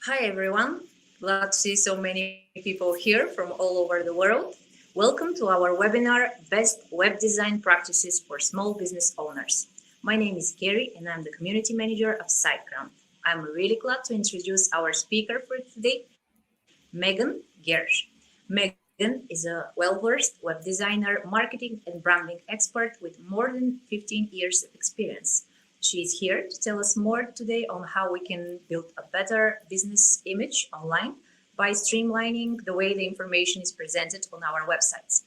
Hi everyone, glad to see so many people here from all over the world. Welcome to our webinar, Best Web Design Practices for Small Business Owners. My name is Carrie and I'm the Community Manager of SiteGround. I'm really glad to introduce our speaker for today, Megan Gersh. Megan is a well-versed web designer, marketing and branding expert with more than 15 years of experience. She is here to tell us more today on how we can build a better business image online by streamlining the way the information is presented on our websites.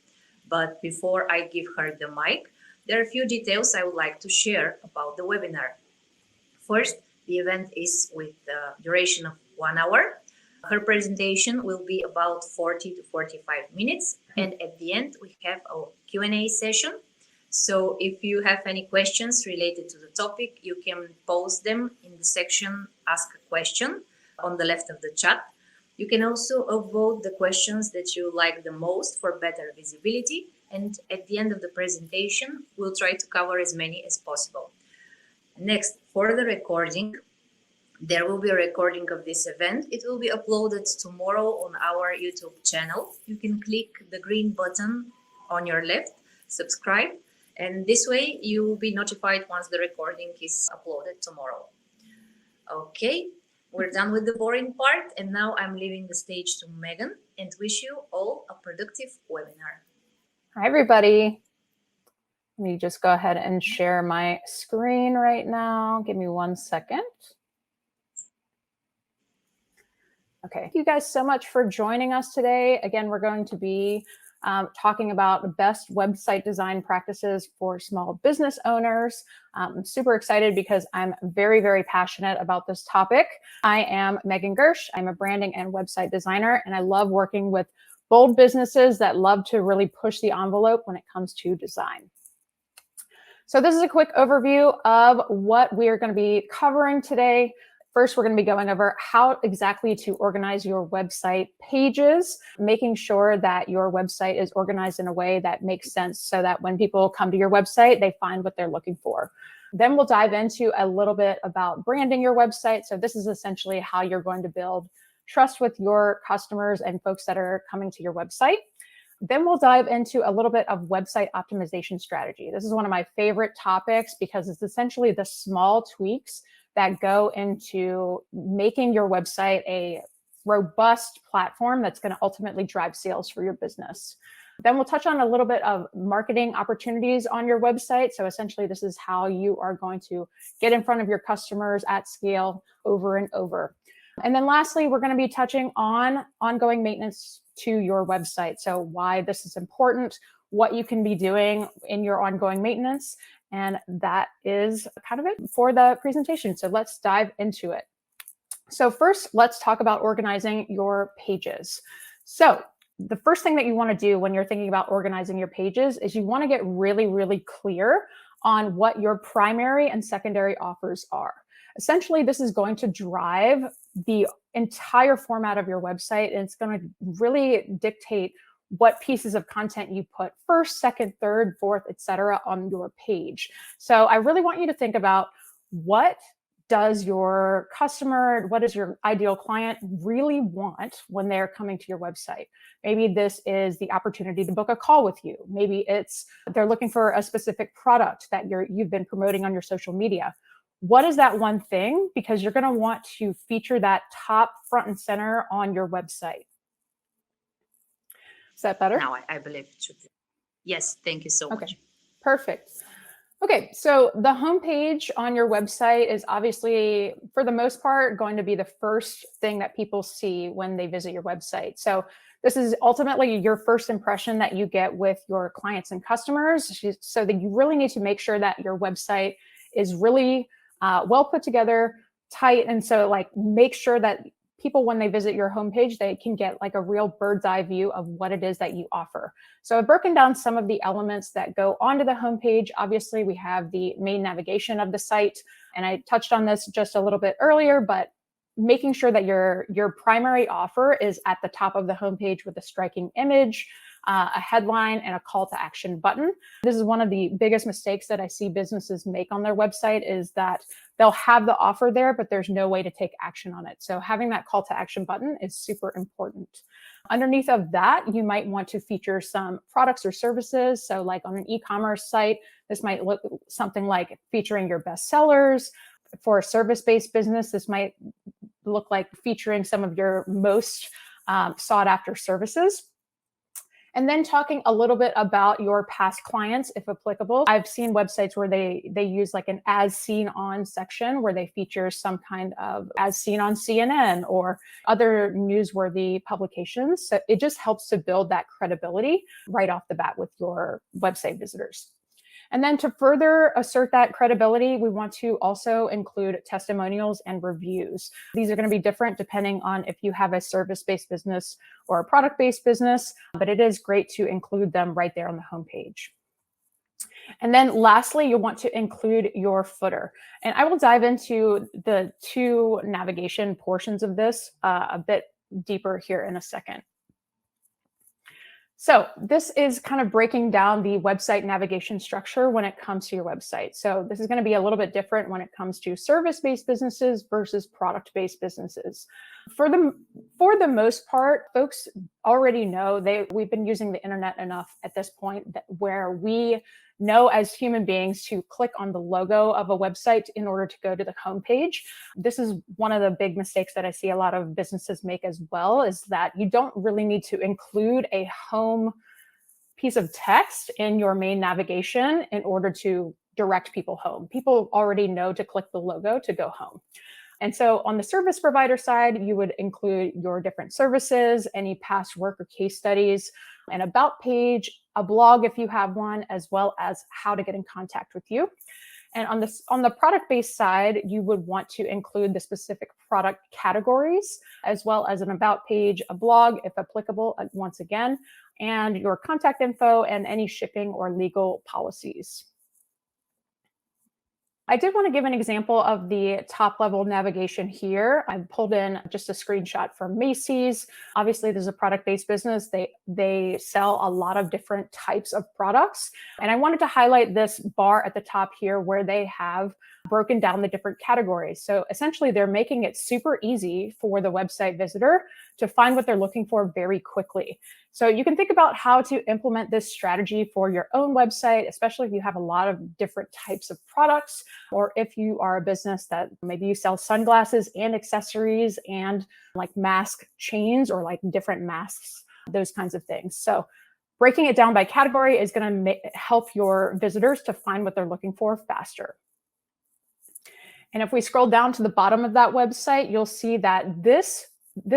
But before I give her the mic, there are a few details I would like to share about the webinar. First, the event is with the duration of 1 hour. Her presentation will be about 40 to 45 minutes. And at the end, we have a Q&A session. So if you have any questions related to the topic, you can post them in the section Ask a Question on the left of the chat. You can also upvote the questions that you like the most for better visibility. And at the end of the presentation, we'll try to cover as many as possible. Next, for the recording, there will be a recording of this event. It will be uploaded tomorrow on our YouTube channel. You can click the green button on your left, subscribe, and this way you will be notified once the recording is uploaded tomorrow. Okay, we're done with the boring part, and now I'm leaving the stage to Megan and wish you all a productive webinar. Hi, everybody. Let me just go ahead and share my screen right now. Give me 1 second. Okay, thank you guys so much for joining us today. Again, we're going to be talking about the best website design practices for small business owners. I'm super excited because I'm very, very passionate about this topic. I am Megan Gersh. I'm a branding and website designer, and I love working with bold businesses that love to really push the envelope when it comes to design. So this is a quick overview of what we are going to be covering today. First, we're going to be going over how exactly to organize your website pages, making sure that your website is organized in a way that makes sense so that when people come to your website, they find what they're looking for. Then we'll dive into a little bit about branding your website. So this is essentially how you're going to build trust with your customers and folks that are coming to your website. Then we'll dive into a little bit of website optimization strategy. This is one of my favorite topics because it's essentially the small tweaks that go into making your website a robust platform that's going to ultimately drive sales for your business. Then we'll touch on a little bit of marketing opportunities on your website. So essentially, this is how you are going to get in front of your customers at scale over and over. And then lastly, we're going to be touching on ongoing maintenance to your website. So why this is important, what you can be doing in your ongoing maintenance. And that is kind of it for the presentation. So let's dive into it. So first, let's talk about organizing your pages. So the first thing that you want to do when you're thinking about organizing your pages is you want to get really, really clear on what your primary and secondary offers are. Essentially, this is going to drive the entire format of your website, and it's going to really dictate what pieces of content you put first, second, third, fourth, etc. on your page. So I really want you to think about what does your customer, what does your ideal client really want when they're coming to your website? Maybe this is the opportunity to book a call with you. Maybe it's they're looking for a specific product that you've been promoting on your social media. What is that one thing? Because you're going to want to feature that top front and center on your website. Is that better? Now I believe it should be. Yes, thank you so much. Okay, perfect. Okay, so the homepage on your website is obviously, for the most part, going to be the first thing that people see when they visit your website. So this is ultimately your first impression that you get with your clients and customers, so that you really need to make sure that your website is really well put together, tight, and so like make sure that people, when they visit your homepage, they can get like a real bird's eye view of what it is that you offer. So I've broken down some of the elements that go onto the homepage. Obviously, we have the main navigation of the site, and I touched on this just a little bit earlier, but making sure that your primary offer is at the top of the homepage with a striking image, a headline, and a call to action button. This is one of the biggest mistakes that I see businesses make on their website, is that they'll have the offer there, but there's no way to take action on it. So having that call to action button is super important. Underneath of that, you might want to feature some products or services. So like on an e-commerce site, this might look something like featuring your best sellers. For a service-based business, this might look like featuring some of your most sought after services. And then talking a little bit about your past clients, if applicable. I've seen websites where they use like an as seen on section where they feature some kind of as seen on CNN or other newsworthy publications. So it just helps to build that credibility right off the bat with your website visitors. And then to further assert that credibility, we want to also include testimonials and reviews. These are going to be different depending on if you have a service-based business or a product-based business, but it is great to include them right there on the homepage. And then lastly, you'll want to include your footer. And I will dive into the two navigation portions of this a bit deeper here in a second. So this is kind of breaking down the website navigation structure when it comes to your website. So this is going to be a little bit different when it comes to service-based businesses versus product-based businesses. For the most part, folks already know we've been using the internet enough at this point where we know as human beings to click on the logo of a website in order to go to the homepage. This is one of the big mistakes that I see a lot of businesses make as well, is that you don't really need to include a home piece of text in your main navigation in order to direct people home. People already know to click the logo to go home. And so on the service provider side, you would include your different services, any past work or case studies, an about page, a blog if you have one, as well as how to get in contact with you. And on the product-based side, you would want to include the specific product categories, as well as an about page, a blog, if applicable, once again, and your contact info and any shipping or legal policies. I did want to give an example of the top level navigation here. I pulled in just a screenshot from Macy's. Obviously, this is a product-based business. They sell a lot of different types of products. And I wanted to highlight this bar at the top here where they have broken down the different categories. So essentially, they're making it super easy for the website visitor to find what they're looking for very quickly. So you can think about how to implement this strategy for your own website, especially if you have a lot of different types of products, or if you are a business that maybe you sell sunglasses and accessories and like mask chains or like different masks, those kinds of things. So breaking it down by category is going to help your visitors to find what they're looking for faster. And if we scroll down to the bottom of that website, you'll see that this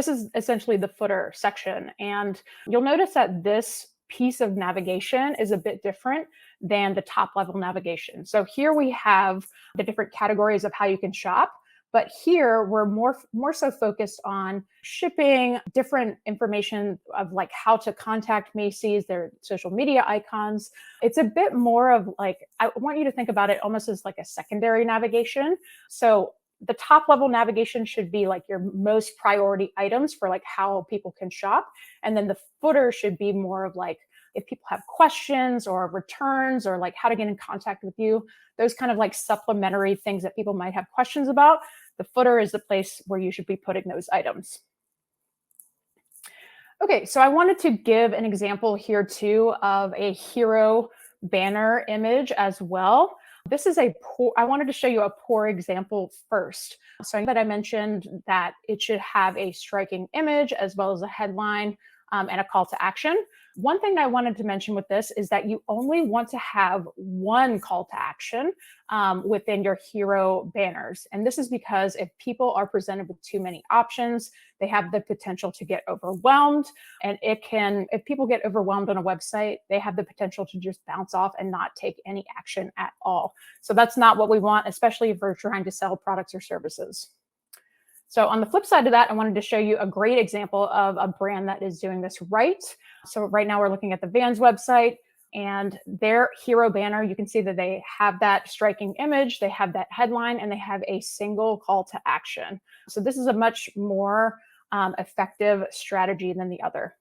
is essentially the footer section. And you'll notice that this piece of navigation is a bit different than the top level navigation. So here we have the different categories of how you can shop. But here we're more so focused on shipping, different information of like how to contact Macy's, their social media icons. It's a bit more of like, I want you to think about it almost as like a secondary navigation. So the top level navigation should be like your most priority items for like how people can shop. And then the footer should be more of like, if people have questions or returns or like how to get in contact with you, those kind of like supplementary things that people might have questions about. The footer is the place where you should be putting those items. Okay, so I wanted to give an example here too of a hero banner image as well. This is I wanted to show you a poor example first. So that I mentioned that it should have a striking image as well as a headline and a call to action. One thing I wanted to mention with this is that you only want to have one call to action within your hero banners. And this is because if people are presented with too many options, they have the potential to get overwhelmed. And if people get overwhelmed on a website, they have the potential to just bounce off and not take any action at all. So that's not what we want, especially if we're trying to sell products or services. So on the flip side of that, I wanted to show you a great example of a brand that is doing this right. So right now we're looking at the Vans website and their hero banner. You can see that they have that striking image, they have that headline, and they have a single call to action. So this is a much more effective strategy than the other.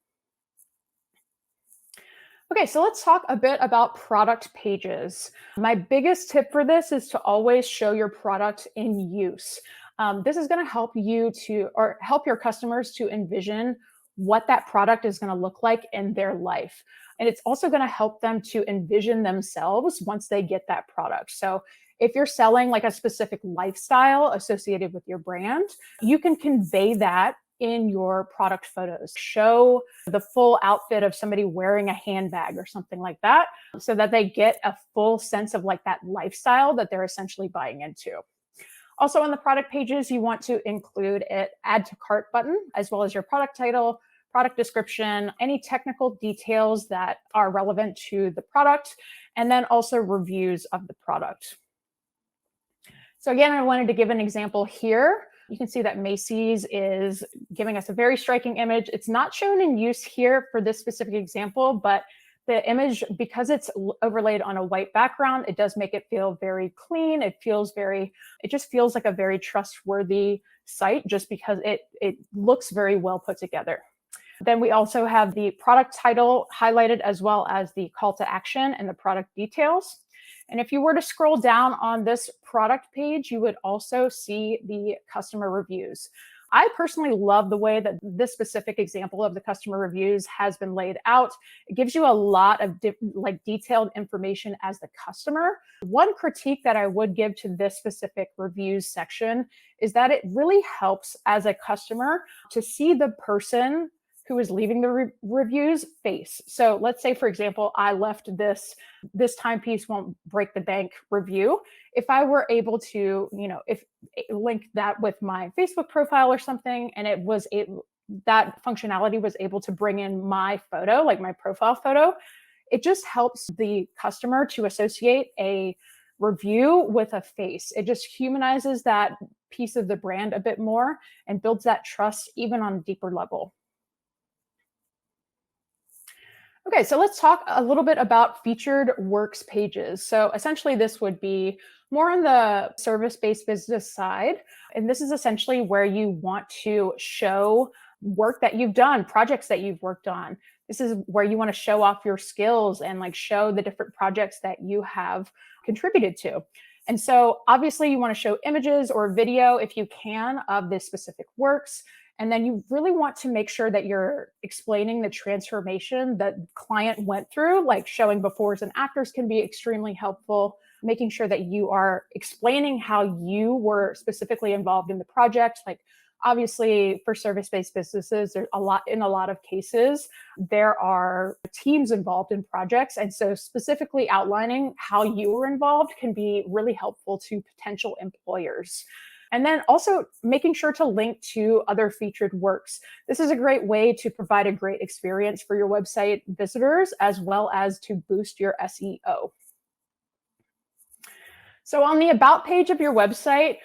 Okay, so let's talk a bit about product pages. My biggest tip for this is to always show your product in use. This is going to help you to, or help your customers to envision what that product is going to look like in their life. And it's also going to help them to envision themselves once they get that product. So if you're selling like a specific lifestyle associated with your brand, you can convey that in your product photos. Show the full outfit of somebody wearing a handbag or something like that, so that they get a full sense of like that lifestyle that they're essentially buying into. Also on the product pages, you want to include an add to cart button, as well as your product title, product description, any technical details that are relevant to the product, and then also reviews of the product. So again, I wanted to give an example here. You can see that Macy's is giving us a very striking image. It's not shown in use here for this specific example, but the image, because it's overlaid on a white background, it does make it feel very clean. It just feels like a very trustworthy site just because it looks very well put together. Then we also have the product title highlighted, as well as the call to action and the product details. And if you were to scroll down on this product page, you would also see the customer reviews. I personally love the way that this specific example of the customer reviews has been laid out. It gives you a lot of detailed information as the customer. One critique that I would give to this specific reviews section is that it really helps as a customer to see the person who is leaving the reviews face. So let's say, for example, I left this timepiece won't break the bank review. If I were able to, if link that with my Facebook profile or something, and that functionality was able to bring in my photo, like my profile photo, it just helps the customer to associate a review with a face. It just humanizes that piece of the brand a bit more and builds that trust even on a deeper level. Okay, so let's talk a little bit about featured works pages. So essentially this would be more on the service-based business side. And this is essentially where you want to show work that you've done, projects that you've worked on. This is where you want to show off your skills and like show the different projects that you have contributed to. And so obviously you want to show images or video if you can of the specific works. And then you really want to make sure that you're explaining the transformation that the client went through, like showing befores and afters can be extremely helpful. Making sure that you are explaining how you were specifically involved in the project. Like obviously for service-based businesses, in a lot of cases, there are teams involved in projects. And so specifically outlining how you were involved can be really helpful to potential employers. And then also making sure to link to other featured works. This is a great way to provide a great experience for your website visitors, as well as to boost your SEO. So on the About page of your website,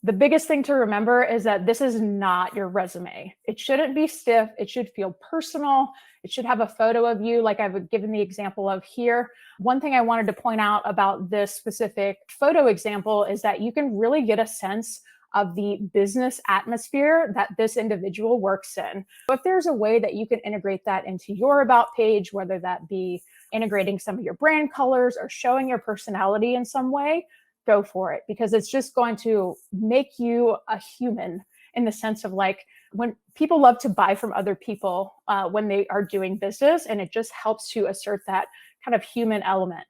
the biggest thing to remember is that this is not your resume. It shouldn't be stiff. It should feel personal. It should have a photo of you, like I've given the example of here. One thing I wanted to point out about this specific photo example is that you can really get a sense of the business atmosphere that this individual works in. So if there's a way that you can integrate that into your About page, whether that be integrating some of your brand colors or showing your personality in some way, go for it, because it's just going to make you a human in the sense of like when people love to buy from other people when they are doing business, and it just helps to assert that kind of human element.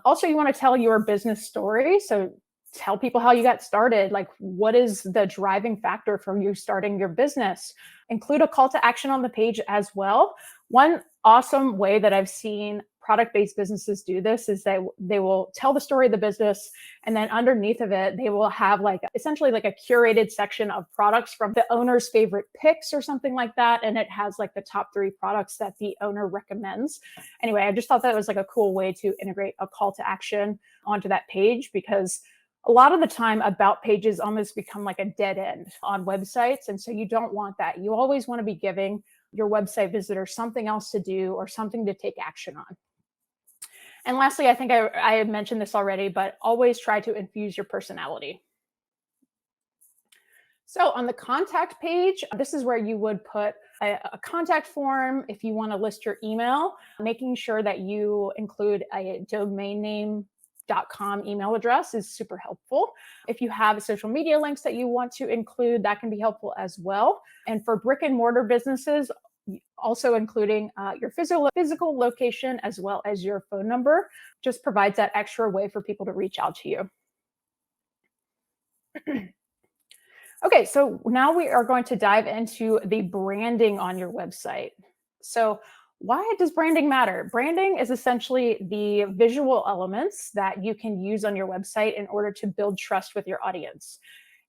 Also, you want to tell your business story. So tell people how you got started. Like, what is the driving factor from you starting your business? Include a call to action on the page as well. One awesome way that I've seen product-based businesses do this is they will tell the story of the business, and then underneath of it, they will have like essentially like a curated section of products from the owner's favorite picks or something like that. And it has like the top 3 products that the owner recommends. Anyway, I just thought that was like a cool way to integrate a call to action onto that page, because a lot of the time About pages almost become like a dead end on websites. And so you don't want that. You always want to be giving your website visitors something else to do or something to take action on. And lastly, I think I had mentioned this already, but always try to infuse your personality. So on the contact page, this is where you would put a contact form if you want to list your email, making sure that you include a domain name .com email address is super helpful. If you have social media links that you want to include, that can be helpful as well. And for brick and mortar businesses, also including your physical location as well as your phone number just provides that extra way for people to reach out to you. Okay, so now we are going to dive into the branding on your website. So why does branding matter? Branding is essentially the visual elements that you can use on your website in order to build trust with your audience.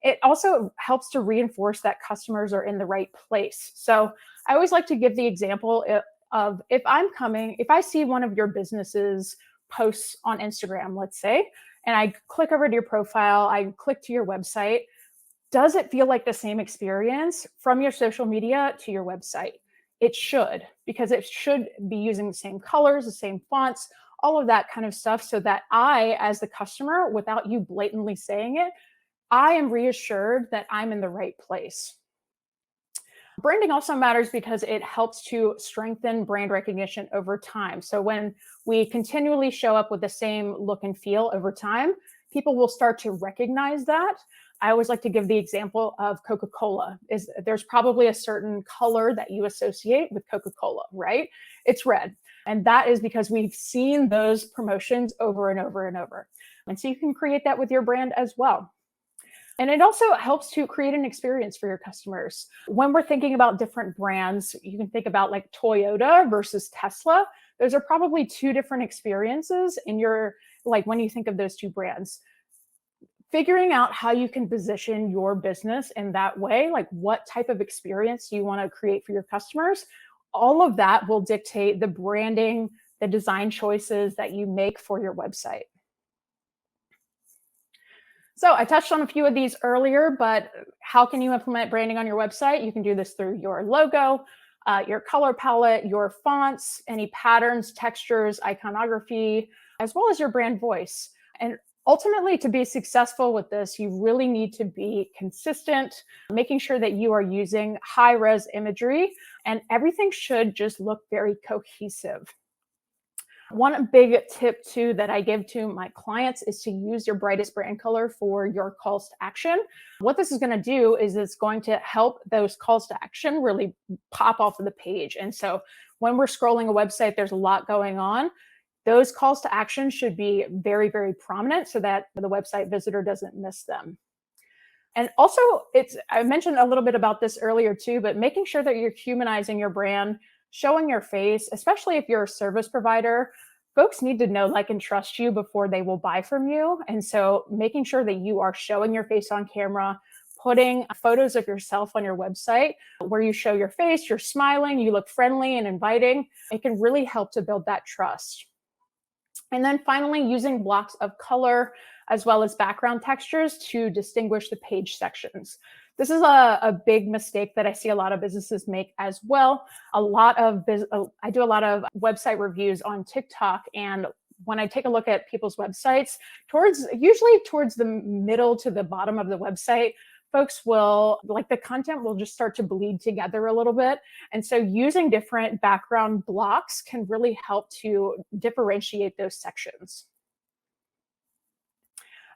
It also helps to reinforce that customers are in the right place. So I always like to give the example of if I see one of your businesses posts on Instagram, let's say, and I click over to your profile, I click to your website, does it feel like the same experience from your social media to your website? It should, because it should be using the same colors, the same fonts, all of that kind of stuff, so that I, as the customer, without you blatantly saying it, I am reassured that I'm in the right place. Branding also matters because it helps to strengthen brand recognition over time. So when we continually show up with the same look and feel over time, people will start to recognize that. I always like to give the example of Coca-Cola. There's probably a certain color that you associate with Coca-Cola, right? It's red. And that is because we've seen those promotions over and over and over. And so you can create that with your brand as well. And it also helps to create an experience for your customers. When we're thinking about different brands, you can think about like Toyota versus Tesla. Those are probably two different experiences in your, like when you think of those two brands. Figuring out how you can position your business in that way, like what type of experience you want to create for your customers, all of that will dictate the branding, the design choices that you make for your website. So I touched on a few of these earlier, but how can you implement branding on your website? You can do this through your logo, your color palette, your fonts, any patterns, textures, iconography, as well as your brand voice. And ultimately, to be successful with this, you really need to be consistent, making sure that you are using high-res imagery, and everything should just look very cohesive. One big tip too that I give to my clients is to use your brightest brand color for your calls to action. What this is going to do is it's going to help those calls to action really pop off of the page. And so when we're scrolling a website, there's a lot going on. Those calls to action should be very, very prominent so that the website visitor doesn't miss them. And also, I mentioned a little bit about this earlier too, but making sure that you're humanizing your brand, showing your face, especially if you're a service provider. Folks need to know, like, and trust you before they will buy from you. And so making sure that you are showing your face on camera, putting photos of yourself on your website where you show your face, you're smiling, you look friendly and inviting, it can really help to build that trust. And then finally, using blocks of color as well as background textures to distinguish the page sections. This is a big mistake that I see a lot of businesses make as well. I do a lot of website reviews on TikTok, and when I take a look at people's websites, usually towards the middle to the bottom of the website, folks will, like, the content will just start to bleed together a little bit. And so using different background blocks can really help to differentiate those sections.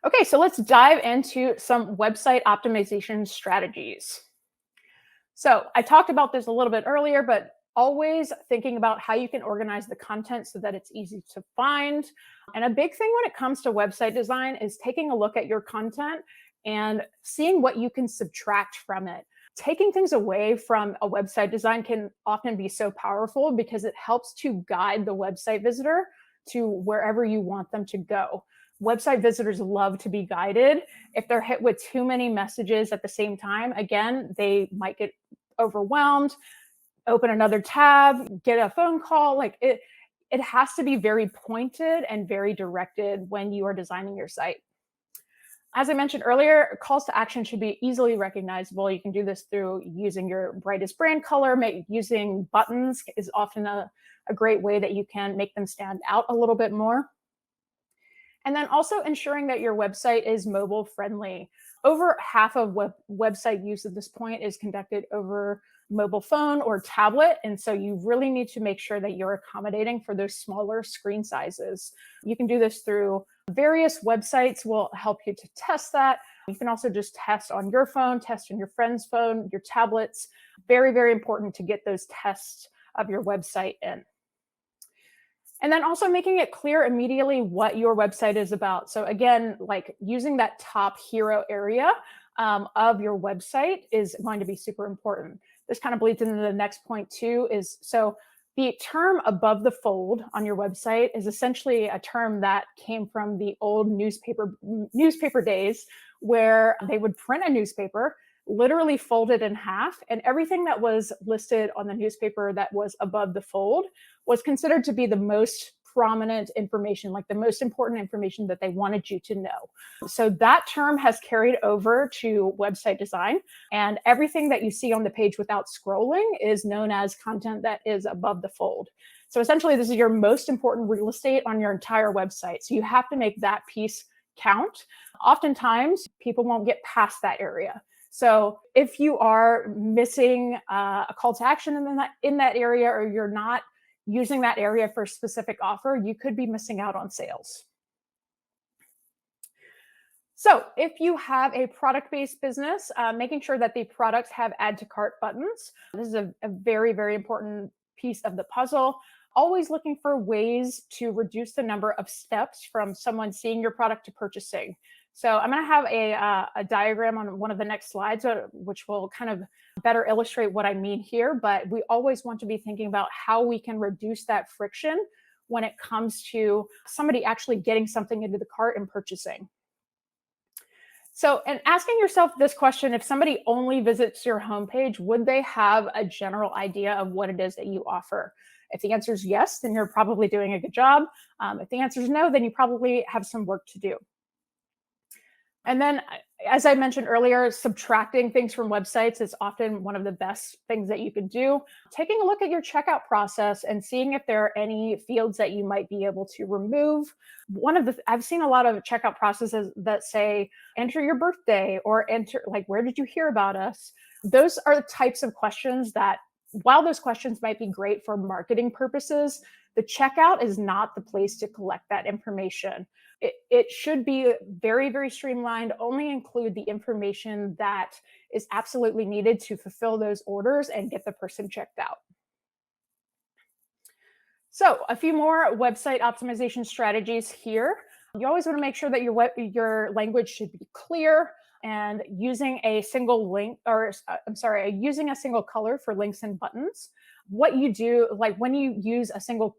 Okay, so let's dive into some website optimization strategies. So I talked about this a little bit earlier, but always thinking about how you can organize the content so that it's easy to find. And a big thing when it comes to website design is taking a look at your content and seeing what you can subtract from it. Taking things away from a website design can often be so powerful because it helps to guide the website visitor to wherever you want them to go. Website visitors love to be guided. If they're hit with too many messages at the same time, again, they might get overwhelmed, open another tab, get a phone call. Like it has to be very pointed and very directed when you are designing your site. As I mentioned earlier, calls to action should be easily recognizable. You can do this through using your brightest brand color. Using buttons is often a great way that you can make them stand out a little bit more. And then also ensuring that your website is mobile friendly. over half of website use at this point is conducted over mobile phone or tablet. And so you really need to make sure that you're accommodating for those smaller screen sizes. You can do this through various websites will help you to test that. You can also just test on your phone, test on your friend's phone, your tablets. Very, very important to get those tests of your website in. And then also making it clear immediately what your website is about. So again, like using that top hero area of your website is going to be super important. This kind of bleeds into the next point too, is so the term above the fold on your website is essentially a term that came from the old newspaper days where they would print a newspaper, literally fold it in half, and everything that was listed on the newspaper that was above the fold was considered to be the most prominent information, like the most important information that they wanted you to know. So that term has carried over to website design, and everything that you see on the page without scrolling is known as content that is above the fold. So essentially, this is your most important real estate on your entire website. So you have to make that piece count. Oftentimes, people won't get past that area. So if you are missing a call to action in that area, or you're not using that area for a specific offer, you could be missing out on sales. So if you have a product-based business, making sure that the products have add to cart buttons. This is a very, very important piece of the puzzle. Always looking for ways to reduce the number of steps from someone seeing your product to purchasing. So I'm going to have a diagram on one of the next slides, which will kind of better illustrate what I mean here. But we always want to be thinking about how we can reduce that friction when it comes to somebody actually getting something into the cart and purchasing. So, and asking yourself this question, if somebody only visits your homepage, would they have a general idea of what it is that you offer? If the answer is yes, then you're probably doing a good job. If the answer is no, then you probably have some work to do. And then, as I mentioned earlier, subtracting things from websites is often one of the best things that you can do. Taking a look at your checkout process and seeing if there are any fields that you might be able to remove. I've seen a lot of checkout processes that say, enter your birthday or enter, like, where did you hear about us? Those are the types of questions that, while those questions might be great for marketing purposes, the checkout is not the place to collect that information. It should be very, very streamlined, only include the information that is absolutely needed to fulfill those orders and get the person checked out. So a few more website optimization strategies here. You always want to make sure that your language should be clear, and using a single link, or using a single color for links and buttons. What you do, like when you use a single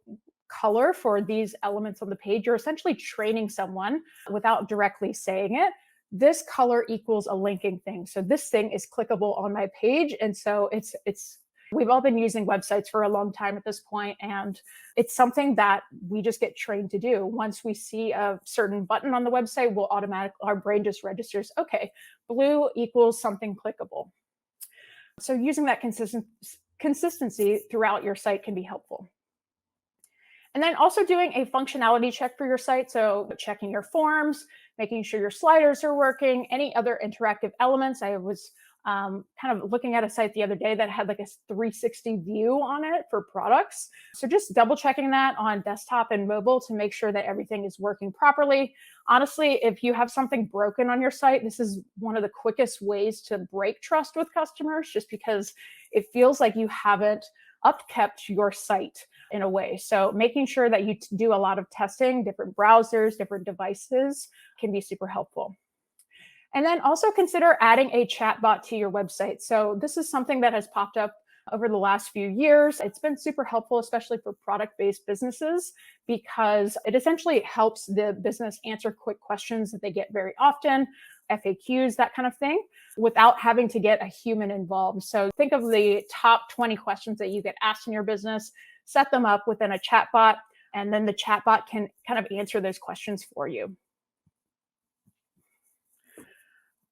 color for these elements on the page, you're essentially training someone without directly saying it. This color equals a linking thing. So this thing is clickable on my page. And so we've all been using websites for a long time at this point, and it's something that we just get trained to do. Once we see a certain button on the website, our brain just registers, okay, blue equals something clickable. So using that consistency throughout your site can be helpful. And then also doing a functionality check for your site. So checking your forms, making sure your sliders are working, any other interactive elements. I was kind of looking at a site the other day that had like a 360 view on it for products. So just double checking that on desktop and mobile to make sure that everything is working properly. Honestly, if you have something broken on your site, this is one of the quickest ways to break trust with customers, just because it feels like you haven't upkept your site in a way. So making sure that you do a lot of testing, different browsers, different devices can be super helpful. And then also consider adding a chatbot to your website. So this is something that has popped up over the last few years. It's been super helpful, especially for product-based businesses, because it essentially helps the business answer quick questions that they get very often, FAQs, that kind of thing, without having to get a human involved. So think of the top 20 questions that you get asked in your business, set them up within a chatbot, and then the chatbot can kind of answer those questions for you.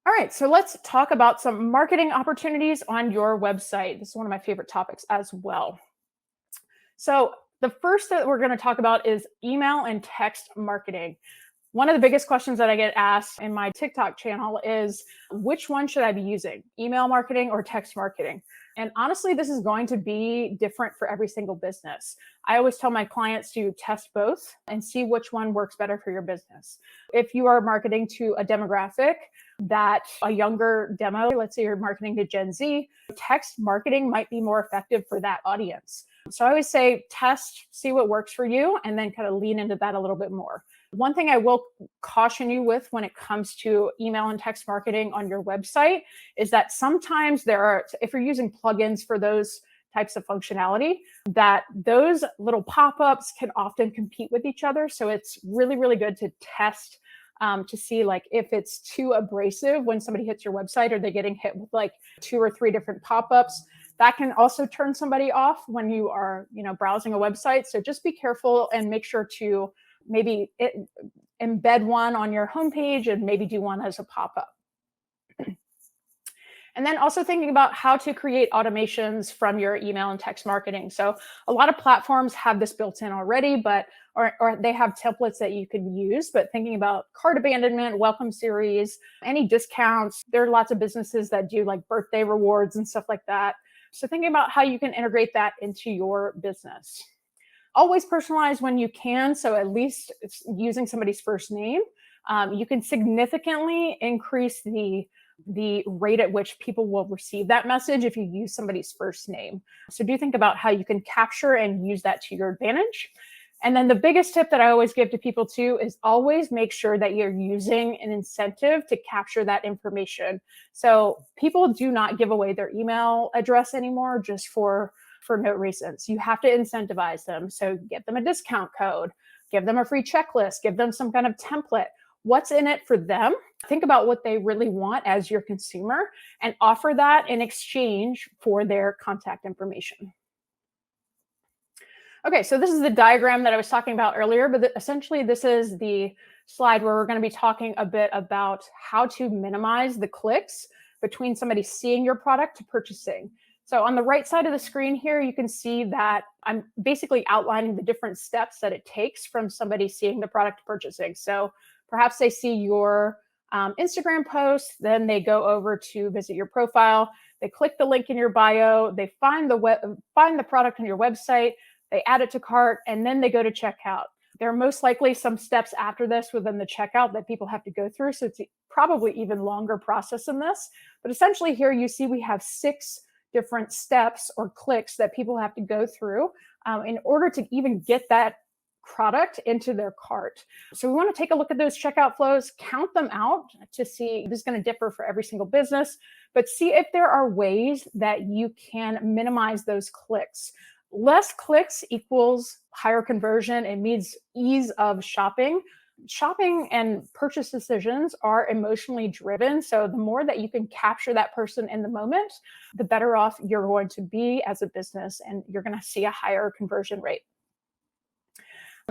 All right, so let's talk about some marketing opportunities on your website. This is one of my favorite topics as well. So the first that we're going to talk about is email and text marketing. One of the biggest questions that I get asked in my TikTok channel is, which one should I be using? Email marketing or text marketing? And honestly, this is going to be different for every single business. I always tell my clients to test both and see which one works better for your business. If you are marketing to a demographic that a younger demo, let's say you're marketing to Gen Z, text marketing might be more effective for that audience. So I always say test, see what works for you, and then kind of lean into that a little bit more. One thing I will caution you with when it comes to email and text marketing on your website is that sometimes if you're using plugins for those types of functionality, that those little pop-ups can often compete with each other. So it's really, really good to test to see like if it's too abrasive when somebody hits your website, or they're getting hit with like 2 or 3 different pop-ups. That can also turn somebody off when you are, browsing a website. So just be careful and make sure to maybe embed one on your homepage and maybe do one as a pop-up. And then also thinking about how to create automations from your email and text marketing. So a lot of platforms have this built in already, or they have templates that you can use, but thinking about cart abandonment, welcome series, any discounts, there are lots of businesses that do like birthday rewards and stuff like that. So thinking about how you can integrate that into your business. Always personalize when you can. So at least using somebody's first name, you can significantly increase the rate at which people will receive that message if you use somebody's first name. So do think about how you can capture and use that to your advantage. And then the biggest tip that I always give to people too is always make sure that you're using an incentive to capture that information. So people do not give away their email address anymore just for no reasons. You have to incentivize them. So give them a discount code, give them a free checklist, give them some kind of template. What's in it for them? Think about what they really want as your consumer and offer that in exchange for their contact information. Okay, so this is the diagram that I was talking about earlier, but essentially this is the slide where we're going to be talking a bit about how to minimize the clicks between somebody seeing your product to purchasing. So on the right side of the screen here, you can see that I'm basically outlining the different steps that it takes from somebody seeing the product to purchasing. So perhaps they see your Instagram post, then they go over to visit your profile, they click the link in your bio, they find the product on your website, they add it to cart, and then they go to checkout. There are most likely some steps after this within the checkout that people have to go through. So it's probably even longer process than this. But essentially here you see we have 6 different steps or clicks that people have to go through in order to even get that product into their cart. So we want to take a look at those checkout flows, count them out to see, this is going to differ for every single business, but see if there are ways that you can minimize those clicks. Less clicks equals higher conversion. It means ease of shopping. Shopping and purchase decisions are emotionally driven. So the more that you can capture that person in the moment, the better off you're going to be as a business, and you're going to see a higher conversion rate.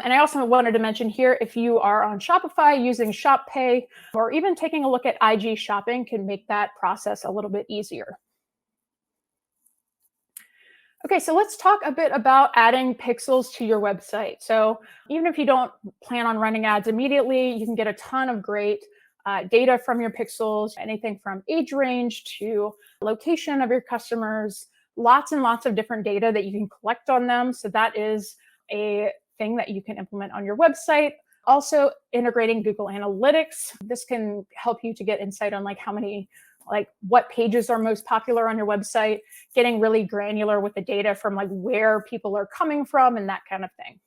And I also wanted to mention here, if you are on Shopify using Shop Pay, or even taking a look at IG shopping can make that process a little bit easier. Okay, so let's talk a bit about adding pixels to your website. So even if you don't plan on running ads immediately, you can get a ton of great data from your pixels, anything from age range to location of your customers, lots and lots of different data that you can collect on them. So that is a thing that you can implement on your website. Also integrating Google Analytics. This can help you to get insight on what pages are most popular on your website, getting really granular with the data from where people are coming from and that kind of thing.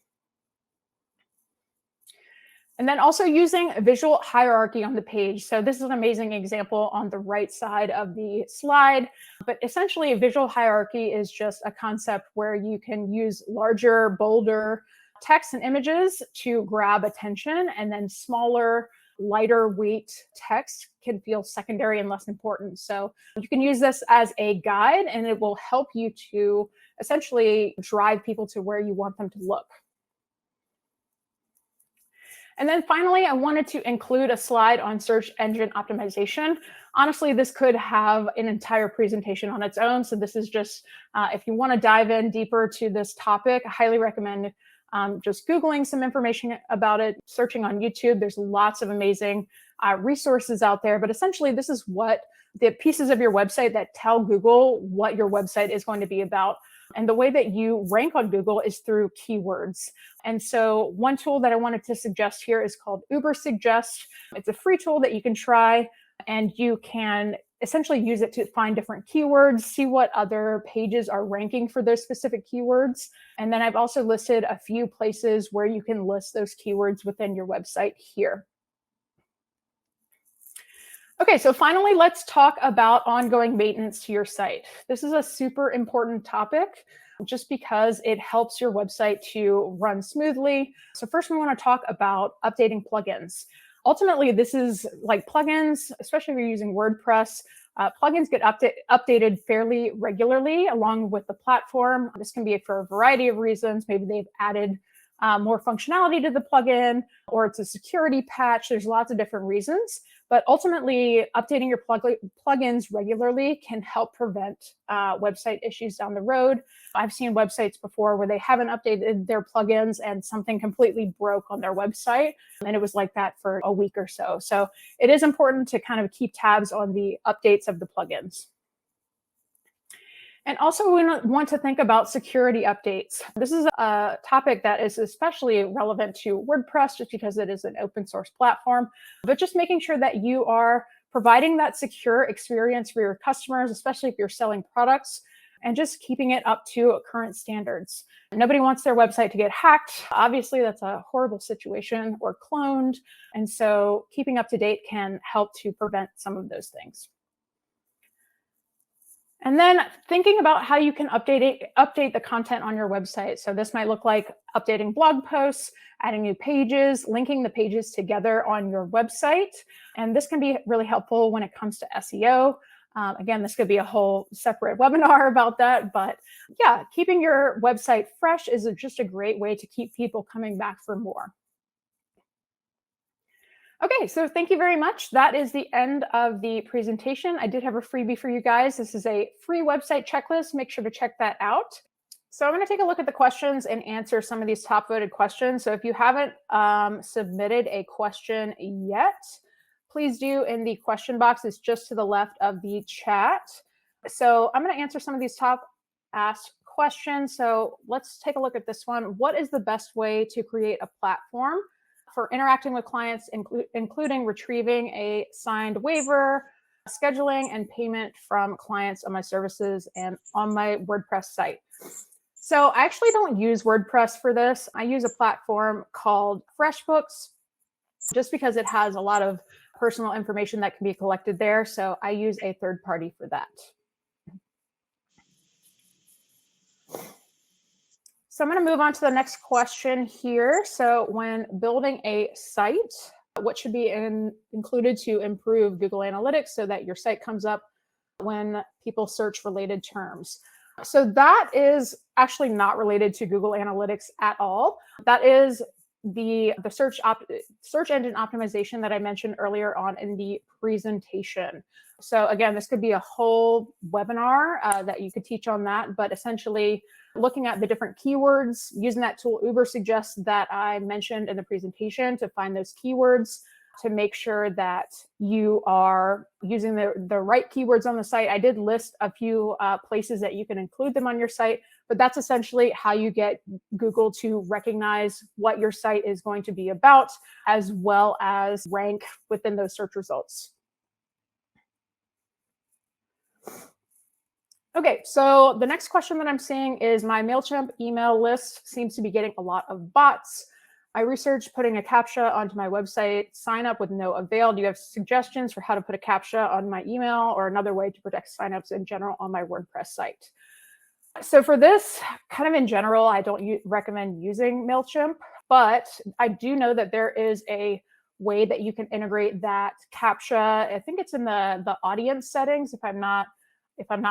And then also using a visual hierarchy on the page. So this is an amazing example on the right side of the slide, but essentially a visual hierarchy is just a concept where you can use larger, bolder text and images to grab attention, and then smaller, lighter weight text can feel secondary and less important. So you can use this as a guide, and it will help you to essentially drive people to where you want them to look. And then finally, I wanted to include a slide on search engine optimization. Honestly, this could have an entire presentation on its own. So this is just, if you want to dive in deeper to this topic, I highly recommend just Googling some information about it, searching on YouTube. There's lots of amazing resources out there, but essentially this is what the pieces of your website that tell Google what your website is going to be about. And the way that you rank on Google is through keywords. And so one tool that I wanted to suggest here is called Ubersuggest. It's a free tool that you can try, and you can essentially use it to find different keywords, see what other pages are ranking for those specific keywords. And then I've also listed a few places where you can list those keywords within your website here. Okay, so finally, let's talk about ongoing maintenance to your site. This is a super important topic just because it helps your website to run smoothly. So first, we want to talk about updating plugins. Ultimately, this is like plugins, especially if you're using WordPress. Plugins get updated fairly regularly along with the platform. This can be for a variety of reasons. Maybe they've added more functionality to the plugin, or it's a security patch. There's lots of different reasons. But ultimately, updating your plugins regularly can help prevent website issues down the road. I've seen websites before where they haven't updated their plugins and something completely broke on their website. And it was like that for a week or so. So it is important to kind of keep tabs on the updates of the plugins. And also, we want to think about security updates. This is a topic that is especially relevant to WordPress just because it is an open source platform, but just making sure that you are providing that secure experience for your customers, especially if you're selling products, and just keeping it up to current standards. Nobody wants their website to get hacked. Obviously, that's a horrible situation, or cloned. And so keeping up to date can help to prevent some of those things. And then thinking about how you can update the content on your website. So this might look like updating blog posts, adding new pages, linking the pages together on your website. And this can be really helpful when it comes to SEO. Again, this could be a whole separate webinar about that. But yeah, keeping your website fresh is just a great way to keep people coming back for more. Okay, so thank you very much. That is the end of the presentation. I did have a freebie for you guys. This is a free website checklist. Make sure to check that out. So I'm going to take a look at the questions and answer some of these top voted questions. So if you haven't submitted a question yet, please do in the question box. It's just to the left of the chat. So I'm going to answer some of these top asked questions. So let's take a look at this one. What is the best way to create a platform for interacting with clients, including retrieving a signed waiver, scheduling, and payment from clients on my services and on my WordPress site? So I actually don't use WordPress for this. I use a platform called FreshBooks just because it has a lot of personal information that can be collected there. So I use a third party for that. So I'm going to move on to the next question here. So when building a site, what should be included to improve Google Analytics so that your site comes up when people search related terms? So that is actually not related to Google Analytics at all. That is the search engine optimization that I mentioned earlier on in the presentation. So again, this could be a whole webinar that you could teach on that, but essentially looking at the different keywords, using that tool Ubersuggest that I mentioned in the presentation to find those keywords, to make sure that you are using the right keywords on the site. I did list a few places that you can include them on your site, but that's essentially how you get Google to recognize what your site is going to be about, as well as rank within those search results. Okay, so the next question that I'm seeing is my MailChimp email list seems to be getting a lot of bots. I researched putting a CAPTCHA onto my website, sign up with no avail. Do you have suggestions for how to put a CAPTCHA on my email or another way to protect signups in general on my WordPress site? So for this, kind of in general, I don't recommend using MailChimp, but I do know that there is a way that you can integrate that CAPTCHA. I think it's in the audience settings, if I'm not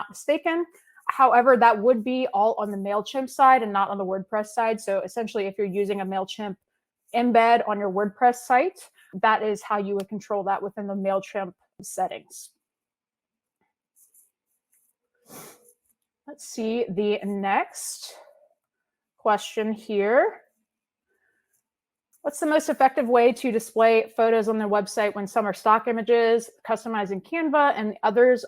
mistaken. However, that would be all on the MailChimp side and not on the WordPress side. So essentially, if you're using a MailChimp embed on your WordPress site, that is how you would control that within the MailChimp settings. Let's see the next question here. What's the most effective way to display photos on their website when some are stock images, customized in Canva, and others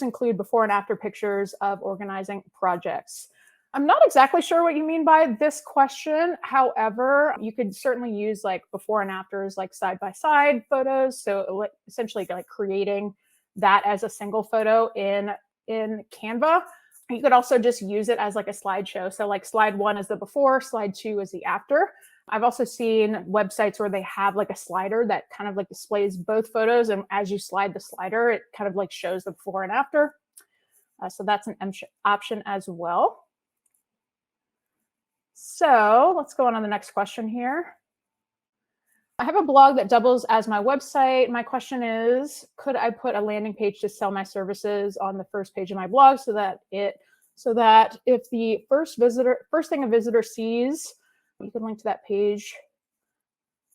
include before and after pictures of organizing projects? I'm not exactly sure what you mean by this question. However, you could certainly use like before and afters, like side by side photos. So essentially like creating that as a single photo in Canva. You could also just use it as like a slideshow. So like slide 1 is the before, slide 2 is the after. I've also seen websites where they have like a slider that kind of like displays both photos. And as you slide the slider, it kind of like shows the before and after. So that's an option as well. So let's go on to the next question here. I have a blog that doubles as my website. My question is, could I put a landing page to sell my services on the first page of my blog so that if the first thing a visitor sees, you can link to that page?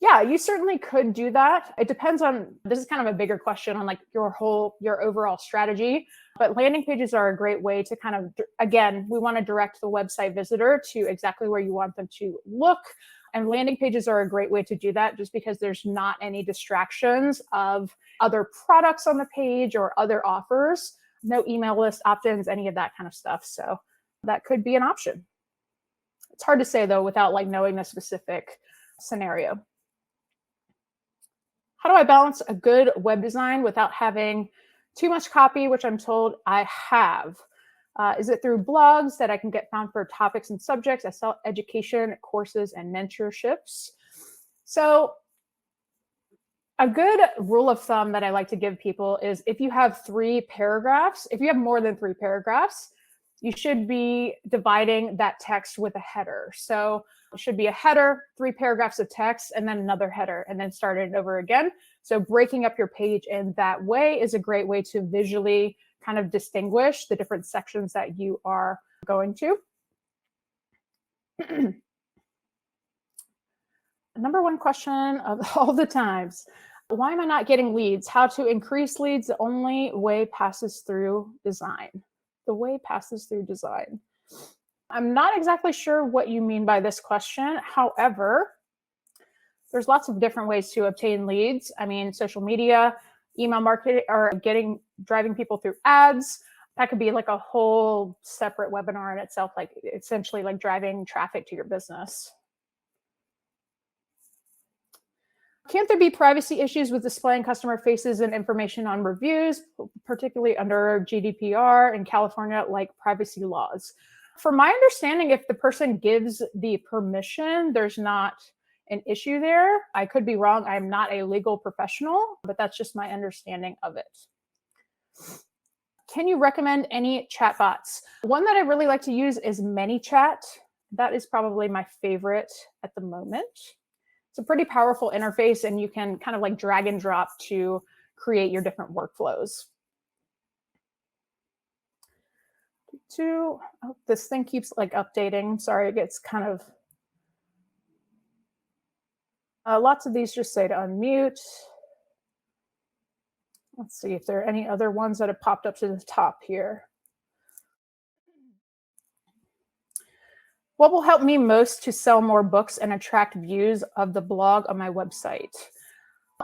Yeah, you certainly could do that. It depends on, this is kind of a bigger question on like your overall strategy, but landing pages are a great way to kind of, again, we want to direct the website visitor to exactly where you want them to look. And landing pages are a great way to do that just because there's not any distractions of other products on the page or other offers, no email list opt-ins, any of that kind of stuff. So that could be an option. It's hard to say though, without like knowing the specific scenario. How do I balance a good web design without having too much copy, which I'm told I have? Is it through blogs that I can get found for topics and subjects? I sell education, courses, and mentorships. So a good rule of thumb that I like to give people is if you have 3 paragraphs, if you have more than 3 paragraphs, you should be dividing that text with a header. So it should be a header, 3 paragraphs of text, and then another header, and then start it over again. So breaking up your page in that way is a great way to visually kind of distinguish the different sections that you are going to. Number 1 question of all the times. Why am I not getting leads? How to increase leads? The only way passes through design. The way passes through design. I'm not exactly sure what you mean by this question. However, there's lots of different ways to obtain leads. I mean, social media, email marketing, or driving people through ads. That could be like a whole separate webinar in itself, like essentially like driving traffic to your business. Can't there be privacy issues with displaying customer faces and information on reviews, particularly under GDPR in California, like privacy laws? From my understanding, if the person gives the permission, there's not an issue there. I could be wrong. I'm not a legal professional, but that's just my understanding of it. Can you recommend any chatbots? One that I really like to use is ManyChat. That is probably my favorite at the moment. It's a pretty powerful interface, and you can kind of like drag and drop to create your different workflows. Oh, this thing keeps like updating. Sorry, it gets kind of, lots of these just say to unmute. Let's see if there are any other ones that have popped up to the top here. What will help me most to sell more books and attract views of the blog on my website?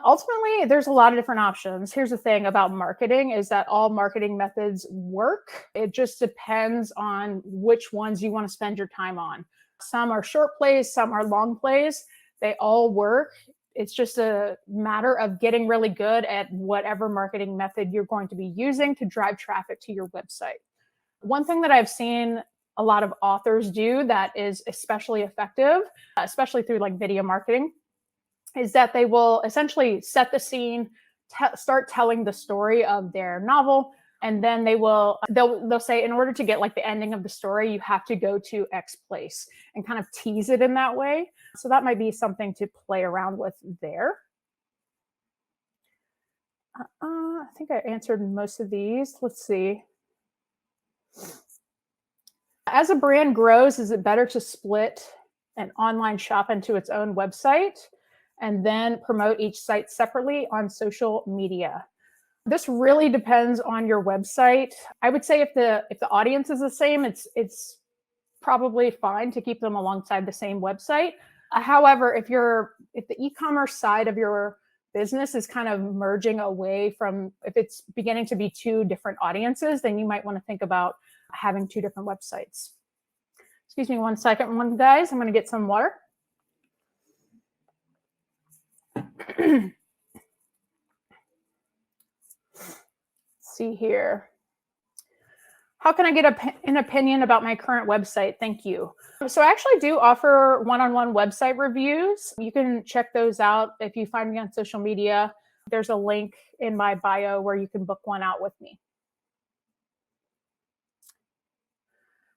Ultimately, there's a lot of different options. Here's the thing about marketing is that all marketing methods work. It just depends on which ones you want to spend your time on. Some are short plays, some are long plays. They all work. It's just a matter of getting really good at whatever marketing method you're going to be using to drive traffic to your website. One thing that I've seen a lot of authors do that is especially effective, especially through like video marketing, is that they will essentially set the scene, start telling the story of their novel, and then they'll say, in order to get like the ending of the story, you have to go to X place, and kind of tease it in that way. So that might be something to play around with there. I think I answered most of these. Let's see. As a brand grows, is it better to split an online shop into its own website and then promote each site separately on social media? This really depends on your website. I would say if the audience is the same, it's probably fine to keep them alongside the same website. However, if the e-commerce side of your business is kind of merging away from, if it's beginning to be two different audiences, then you might want to think about having two different websites. Excuse me 1 second, guys. I'm going to get some water. See here. How can I get an opinion about my current website? Thank you. So I actually do offer one-on-one website reviews. You can check those out if you find me on social media. There's a link in my bio where you can book one out with me.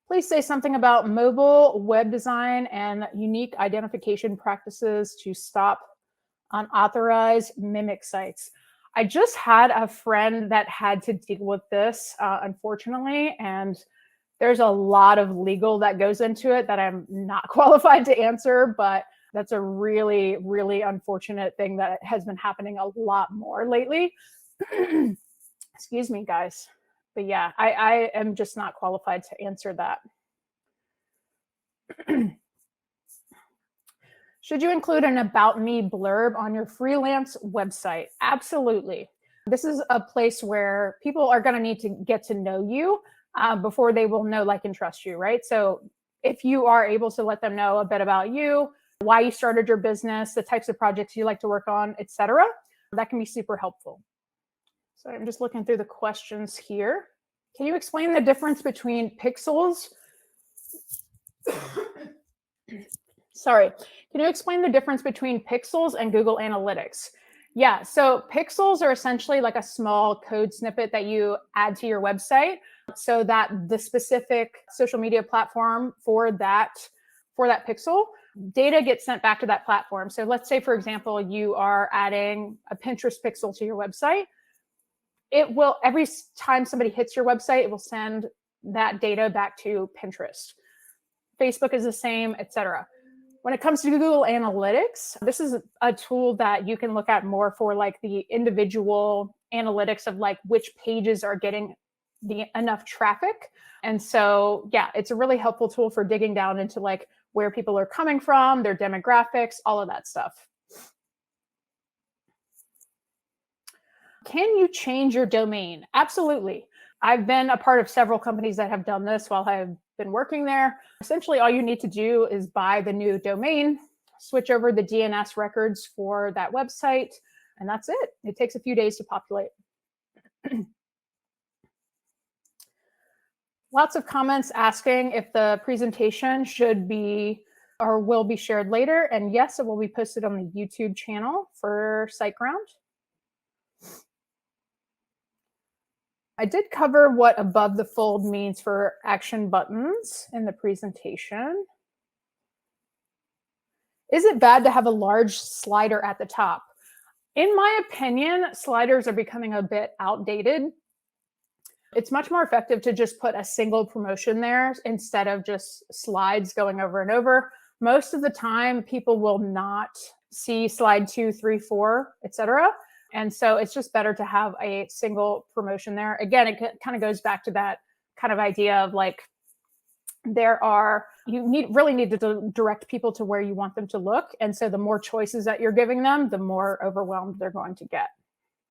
Please say something about mobile web design and unique identification practices to stop unauthorized mimic sites. I just had a friend that had to deal with this, unfortunately, and there's a lot of legal that goes into it that I'm not qualified to answer, but that's a really, really unfortunate thing that has been happening a lot more lately. Excuse me, guys. But yeah, I am just not qualified to answer that. Should you include an about me blurb on your freelance website? Absolutely. This is a place where people are going to need to get to know you before they will know, like, and trust you, right? So if you are able to let them know a bit about you, why you started your business, the types of projects you like to work on, etc., that can be super helpful. So I'm just looking through the questions here. Can you explain the difference between pixels? Sorry. Can you explain the difference between pixels and Google Analytics? Yeah, so pixels are essentially like a small code snippet that you add to your website so that the specific social media platform for that pixel data gets sent back to that platform. So let's say, for example, you are adding a Pinterest pixel to your website. It will, every time somebody hits your website, it will send that data back to Pinterest. Facebook is the same, etc. When it comes to Google Analytics, this is a tool that you can look at more for like the individual analytics of like which pages are getting enough traffic. And so, yeah, it's a really helpful tool for digging down into like where people are coming from, their demographics, all of that stuff. Can you change your domain? Absolutely. I've been a part of several companies that have done this while I've been working there. Essentially, all you need to do is buy the new domain, switch over the DNS records for that website, and that's it. It takes a few days to populate. Lots of comments asking if the presentation should be or will be shared later. And yes, it will be posted on the YouTube channel for SiteGround. I did cover what above the fold means for action buttons in the presentation. Is it bad to have a large slider at the top? In my opinion, sliders are becoming a bit outdated. It's much more effective to just put a single promotion there instead of just slides going over and over. Most of the time, people will not see slide 2, 3, 4, etc. And so it's just better to have a single promotion there. Again, it kind of goes back to that kind of idea of like, you really need to direct people to where you want them to look. And so the more choices that you're giving them, the more overwhelmed they're going to get.